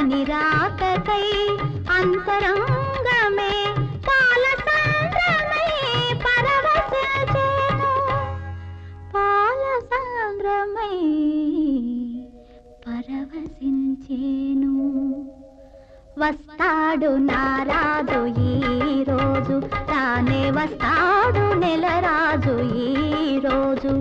అతని రాకకై అంతరంగమే పాలసాంద్రమై పరవశించేను పాలసాంద్రమై పరవశించేను వస్తాడు నారాజు ఈ రోజు తానే వస్తాడు నెలరాజు ఈ రోజు